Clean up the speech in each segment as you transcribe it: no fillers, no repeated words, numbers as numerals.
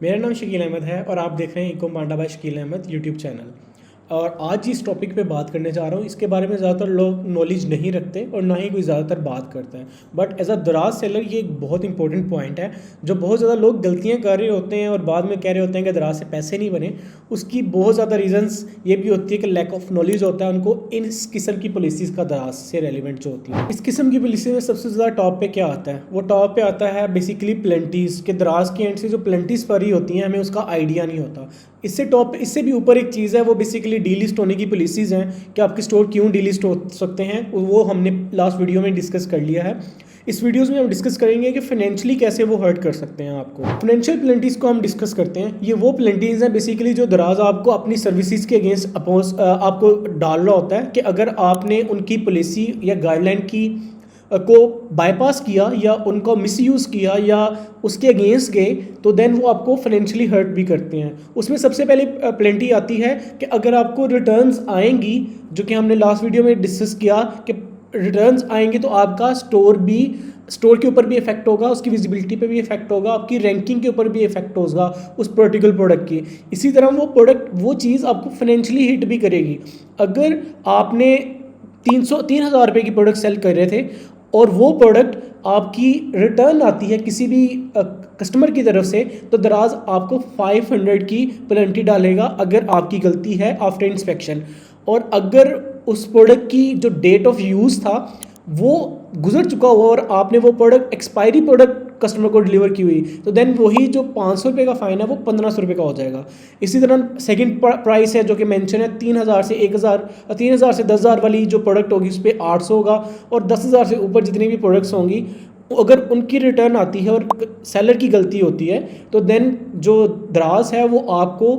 मेरा नाम शकील अहमद है और आप देख रहे हैं इको मांडा by Shakeel Ahmed YouTube channel. और आज इस टॉपिक पे बात करने जा रहा हूँ। इसके बारे में ज़्यादातर लोग नॉलेज नहीं रखते और ना ही कोई ज़्यादातर बात करता है। बट एज अ दराज सेलर ये एक बहुत इंपॉर्टेंट पॉइंट है जो बहुत ज़्यादा लोग गलतियाँ कर रहे होते हैं और बाद में कह रहे होते हैं कि दराज से पैसे नहीं बने। उसकी बहुत ज़्यादा रीजंस ये भी होती है कि लैक ऑफ नॉलेज होता है उनको इस किस्म की पॉलिसीज़ का दराज से रेलिवेंट जो होती है। इस किस्म की पॉलिसी में सबसे ज़्यादा टॉप पे क्या आता है? वो टॉप पे आता है बेसिकली प्लेंटीज़ के दराज के एंड से जो प्लेंटीज़ परी होती हैं हमें उसका आइडिया नहीं होता। इससे भी ऊपर एक चीज़ है वो बेसिकली डीलिस्ट होने की पॉलिसीज़ हैं कि आपके स्टोर क्यों डीलिस्ट हो सकते हैं, वो हमने लास्ट वीडियो में डिस्कस कर लिया है। इस वीडियोस में हम डिस्कस करेंगे कि फाइनेंशियली कैसे वो हर्ट कर सकते हैं आपको। फाइनेंशियल प्लेंटीज़ को हम डिस्कस करते हैं। ये वो प्लेंटीज़ हैं बेसिकली जो दराज आपको अपनी सर्विसेज के अगेंस्ट आपको डाल रहा होता है कि अगर आपने उनकी पॉलिसी या गाइडलाइन की को बाईपास किया या उनका मिसयूज़ किया या उसके अगेंस्ट गए तो देन वो आपको फाइनेंशियली हर्ट भी करते हैं। उसमें सबसे पहले प्लेंटी आती है कि अगर आपको रिटर्न्स आएंगी, जो कि हमने लास्ट वीडियो में डिस्कस किया कि रिटर्न्स आएंगे तो आपका स्टोर के ऊपर भी इफेक्ट होगा, उसकी विजिबिलिटी पे भी इफेक्ट होगा, आपकी रैंकिंग के ऊपर भी इफेक्ट होगा उस पर्टिकुलर प्रोडक्ट की। इसी तरह वो चीज़ आपको फाइनेंशियली हिट भी करेगी। अगर आपने 3,000 रुपये की प्रोडक्ट सेल कर रहे थे और वो प्रोडक्ट आपकी रिटर्न आती है किसी भी कस्टमर की तरफ से, तो दराज आपको 500 की पेनल्टी डालेगा अगर आपकी गलती है आफ्टर इंस्पेक्शन। और अगर उस प्रोडक्ट की जो डेट ऑफ यूज़ था वो गुजर चुका हुआ और आपने वो प्रोडक्ट एक्सपायरी प्रोडक्ट कस्टमर को डिलीवर की हुई, तो देन वही जो 500 रुपये का फ़ाइन है वो 1500 रुपये का हो जाएगा। इसी तरह सेकंड प्राइस है जो कि मेंशन है 3,000 से 1,000, 3,000 से 10,000 वाली जो प्रोडक्ट होगी उस पर 800 होगा और 10,000 से ऊपर जितनी भी प्रोडक्ट्स होंगी अगर उनकी रिटर्न आती है और सेलर की गलती होती है तो देन जो दराज है वो आपको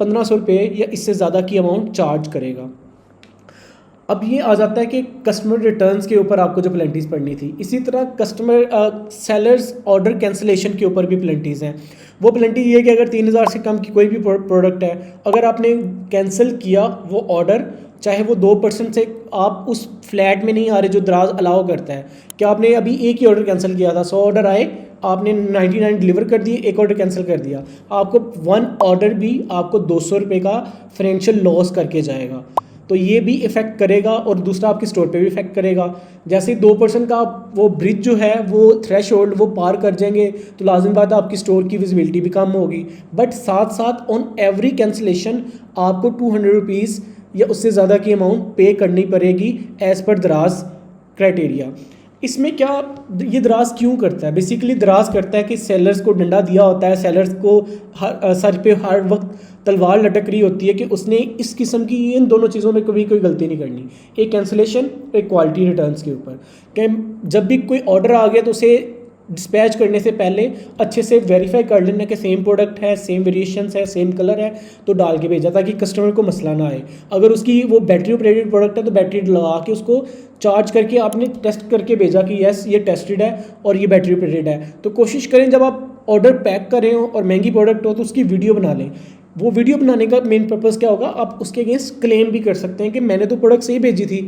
1500 रुपये या इससे ज़्यादा की अमाउंट चार्ज करेगा। अब ये आ जाता है कि कस्टमर रिटर्न्स के ऊपर आपको जो पेनल्टीज़ पड़नी थी। इसी तरह सेलर्स ऑर्डर कैंसिलेशन के ऊपर भी पेनल्टीज़ हैं। वो पेनल्टी ये है कि अगर 3,000 से कम की कोई भी प्रोडक्ट है, अगर आपने कैंसिल किया वो ऑर्डर, चाहे वो 2% से आप उस फ्लैट में नहीं आ रहे जो दराज अलाउ करता है कि आपने अभी एक ही ऑर्डर कैंसिल किया था, 100 ऑर्डर आए, आपने 99 डिलीवर कर दिए, एक ऑर्डर कैंसिल कर दिया, आपको 1 ऑर्डर भी आपको 200 रुपये का फाइनेंशियल लॉस करके जाएगा। तो ये भी इफ़ेक्ट करेगा और दूसरा आपके स्टोर पे भी इफेक्ट करेगा। जैसे 2% का वो ब्रिज जो है वो थ्रेश होल्ड वो पार कर जाएंगे तो लाजिम बात है आपकी स्टोर की विजिबिलिटी भी कम होगी। बट साथ साथ ऑन एवरी कैंसिलेशन आपको 200 रुपीज़ या उससे ज़्यादा की अमाउंट पे करनी पड़ेगी एज़ पर दराज क्राइटेरिया। इसमें क्या ये दराज क्यों करता है? बेसिकली दराज करता है कि सेलर्स को डंडा दिया होता है, सेलर्स को सर पे हर वक्त तलवार लटक रही होती है कि उसने इस किस्म की इन दोनों चीज़ों में कभी कोई गलती नहीं करनी, एक कैंसिलेशन एक क्वालिटी रिटर्न्स के ऊपर। कि जब भी कोई ऑर्डर आ गया तो उसे डिस्पैच करने से पहले अच्छे से वेरीफाई कर लेना कि सेम प्रोडक्ट है, सेम वेरिएशंस है, सेम कलर है तो डाल के भेजा ताकि कस्टमर को मसला ना आए। अगर उसकी वो बैटरी ऑपरेटेड प्रोडक्ट है तो बैटरी लगा के उसको चार्ज करके आपने टेस्ट करके भेजा कि यस ये टेस्टेड है और ये बैटरी ऑपरेटेड है। तो कोशिश करें जब आप ऑर्डर पैक कर रहे हो और महंगी प्रोडक्ट हो तो उसकी वीडियो बना लें। वो वीडियो बनाने का मेन पर्पज़ क्या होगा, आप उसके अगेंस्ट क्लेम भी कर सकते हैं कि मैंने तो प्रोडक्ट सही भेजी थी,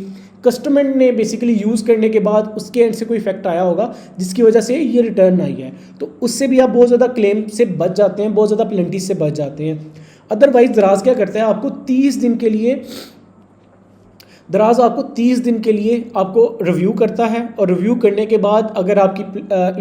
कस्टमर ने बेसिकली यूज़ करने के बाद उसके एंड से कोई इफेक्ट आया होगा जिसकी वजह से ये रिटर्न आई है। तो उससे भी आप बहुत ज़्यादा क्लेम से बच जाते हैं, बहुत ज़्यादा पेनल्टी से बच जाते हैं। अदरवाइज दराज क्या करता है, आपको 30 दिन के लिए आपको रिव्यू करता है और रिव्यू करने के बाद अगर आपकी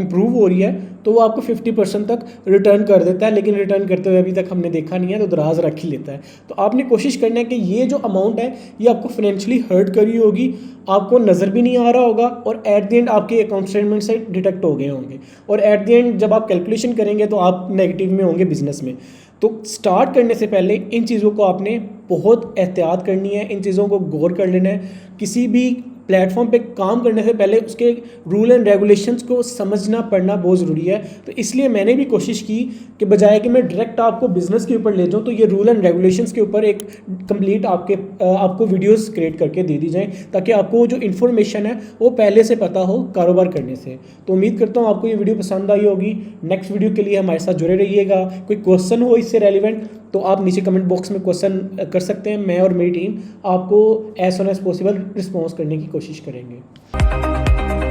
इम्प्रूव हो रही है तो वो आपको 50% तक रिटर्न कर देता है। लेकिन रिटर्न करते हुए अभी तक हमने देखा नहीं है तो दराज रख ही लेता है। तो आपने कोशिश करना है कि ये जो अमाउंट है ये आपको फाइनेंशियली हर्ट करी होगी, आपको नज़र भी नहीं आ रहा होगा और एट द एंड आपके अकाउंट स्टेटमेंट से डिटेक्ट हो गए होंगे और एट द एंड जब आप कैलकुलेशन करेंगे तो आप नेगेटिव में होंगे बिजनेस में। तो स्टार्ट करने से पहले इन चीज़ों को आपने बहुत एहतियात करनी है, इन चीज़ों को गौर कर लेना है। किसी भी प्लेटफॉर्म पे काम करने से पहले उसके रूल एंड रेगुलेशंस को समझना पड़ना बहुत ज़रूरी है। तो इसलिए मैंने भी कोशिश की कि बजाय कि मैं डायरेक्ट आपको बिज़नेस के ऊपर ले जाऊँ तो ये रूल एंड रेगुलेशंस के ऊपर एक कंप्लीट आपको वीडियोस क्रिएट करके दे दी जाए ताकि आपको जो इन्फॉर्मेशन है वो पहले से पता हो कारोबार करने से। तो उम्मीद करता हूँ आपको ये वीडियो पसंद आई होगी। नेक्स्ट वीडियो के लिए हमारे साथ जुड़े रहिएगा। कोई क्वेश्चन हो इससे रेलिवेंट तो आप नीचे कमेंट बॉक्स में क्वेश्चन कर सकते हैं। मैं और मेरी टीम आपको as soon as possible response करने की कोशिश करेंगे।